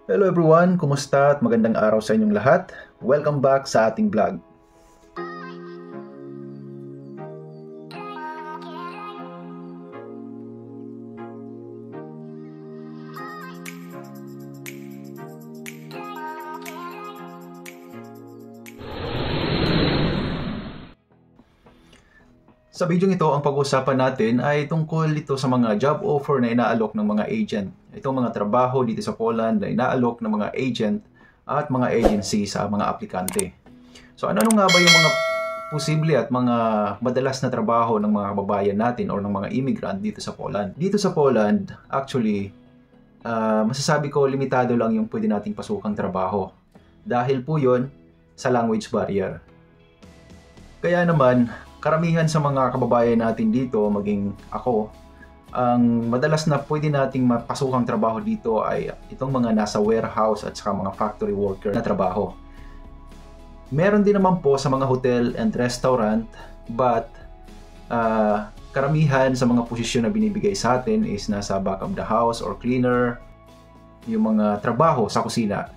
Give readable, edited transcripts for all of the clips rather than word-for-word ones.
Hello everyone! Kumusta at magandang araw sa inyong lahat? Welcome back sa ating vlog. Sa video ito, ang pag-uusapan natin ay tungkol dito sa mga job offer na inaalok ng mga agent. Itong mga trabaho dito sa Poland na inaalok ng mga agent at mga agency sa mga aplikante. So ano nga ba yung mga posible at mga madalas na trabaho ng mga kababayan natin o ng mga immigrant dito sa Poland? Dito sa Poland, actually, masasabi ko limitado lang yung pwede nating pasukang trabaho. Dahil po yun sa language barrier. Kaya naman, karamihan sa mga kababayan natin dito, maging ako, ang madalas na pwede nating mapasukang trabaho dito ay itong mga nasa warehouse at saka mga factory worker na trabaho. Meron din naman po sa mga hotel and restaurant, but karamihan sa mga posisyon na binibigay sa atin is nasa back of the house or cleaner, yung mga trabaho sa kusina.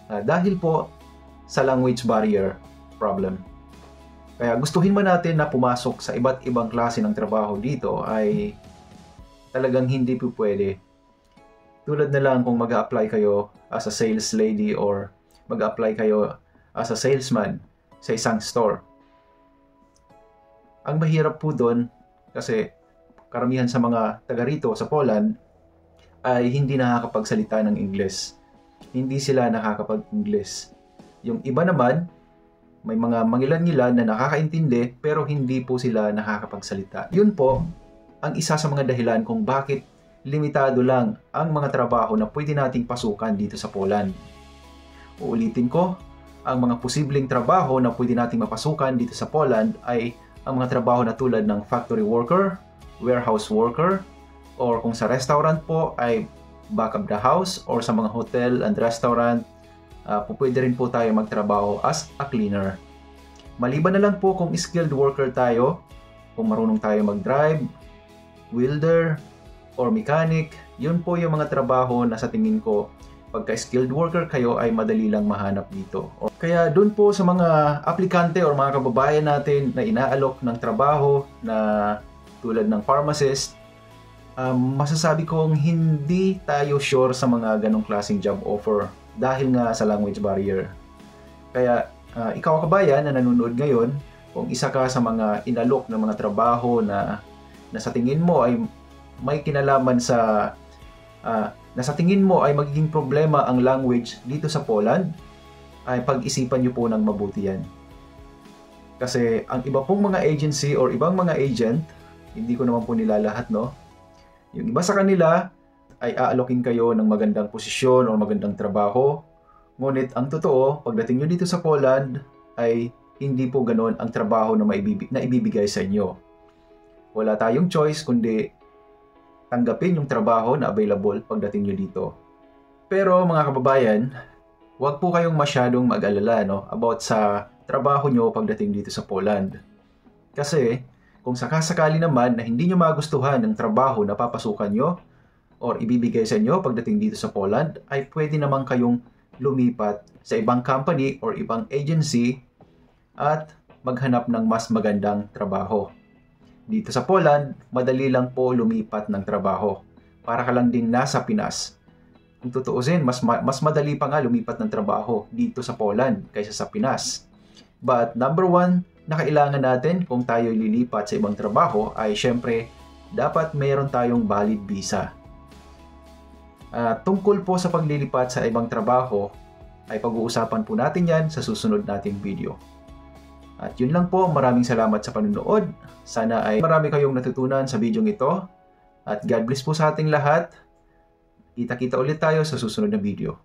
Dahil po sa language barrier problem. Kaya gustuhin man natin na pumasok sa iba't ibang klase ng trabaho dito ay talagang hindi po pwede. Tulad na lang kung mag-a-apply kayo as a sales lady or mag-a-apply kayo as a salesman sa isang store. Ang mahirap po doon kasi karamihan sa mga taga rito sa Poland ay hindi nakakapagsalita ng Ingles. Hindi sila nakakapag-Ingles. Yung iba naman, may mga mangilan-ngilan na nakakaintindi pero hindi po sila nakakapagsalita. Yun po ang isa sa mga dahilan kung bakit limitado lang ang mga trabaho na pwede nating pasukan dito sa Poland. Uulitin ko, ang mga posibleng trabaho na pwede nating mapasukan dito sa Poland ay ang mga trabaho na tulad ng factory worker, warehouse worker, or kung sa restaurant po ay back of the house, or sa mga hotel and restaurant, pwede rin po tayo magtrabaho as a cleaner. Maliban na lang po kung skilled worker tayo, kung marunong tayo mag-drive, welder, or mechanic, yun po yung mga trabaho na sa tingin ko, pagka skilled worker kayo ay madali lang mahanap dito. Kaya dun po sa mga aplikante or mga kababayan natin na inaalok ng trabaho na tulad ng pharmacist, masasabi kong hindi tayo sure sa mga ganong klaseng job offer dahil nga sa language barrier. Kaya ikaw kabayan na nanonood ngayon, kung isa ka sa mga inalok ng mga trabaho na sa tingin mo ay may kinalaman sa na sa tingin mo ay magiging problema ang language dito sa Poland, ay pag-isipan niyo po ng mabuti yan. Kasi ang iba pong mga agency or ibang mga agent, hindi ko naman po nila lahat, no? Yung iba sa kanila ay aalokin kayo ng magandang posisyon o magandang trabaho. Ngunit ang totoo, pagdating nyo dito sa Poland, ay hindi po ganoon ang trabaho na ibibigay sa inyo. Wala tayong choice kundi tanggapin yung trabaho na available pagdating nyo dito. Pero mga kababayan, huwag po kayong masyadong mag-alala, no, about sa trabaho nyo pagdating dito sa Poland. Kasi kung sakasakali naman na hindi nyo magustuhan ng trabaho na papasukan nyo or ibibigay sa inyo pagdating dito sa Poland, ay pwede naman kayong lumipat sa ibang company or ibang agency at maghanap ng mas magandang trabaho. Dito sa Poland, madali lang po lumipat ng trabaho. Para ka lang ding nasa Pinas. Kung tutuusin, mas madali pa nga lumipat ng trabaho dito sa Poland kaysa sa Pinas. But number one na kailangan natin kung tayo lilipat sa ibang trabaho ay syempre dapat mayroon tayong valid visa. Tungkol po sa paglilipat sa ibang trabaho ay pag-uusapan po natin yan sa susunod nating video. At yun lang po, maraming salamat sa panunood. Sana ay marami kayong natutunan sa video ito. At God bless po sa ating lahat. Kita-kita ulit tayo sa susunod na video.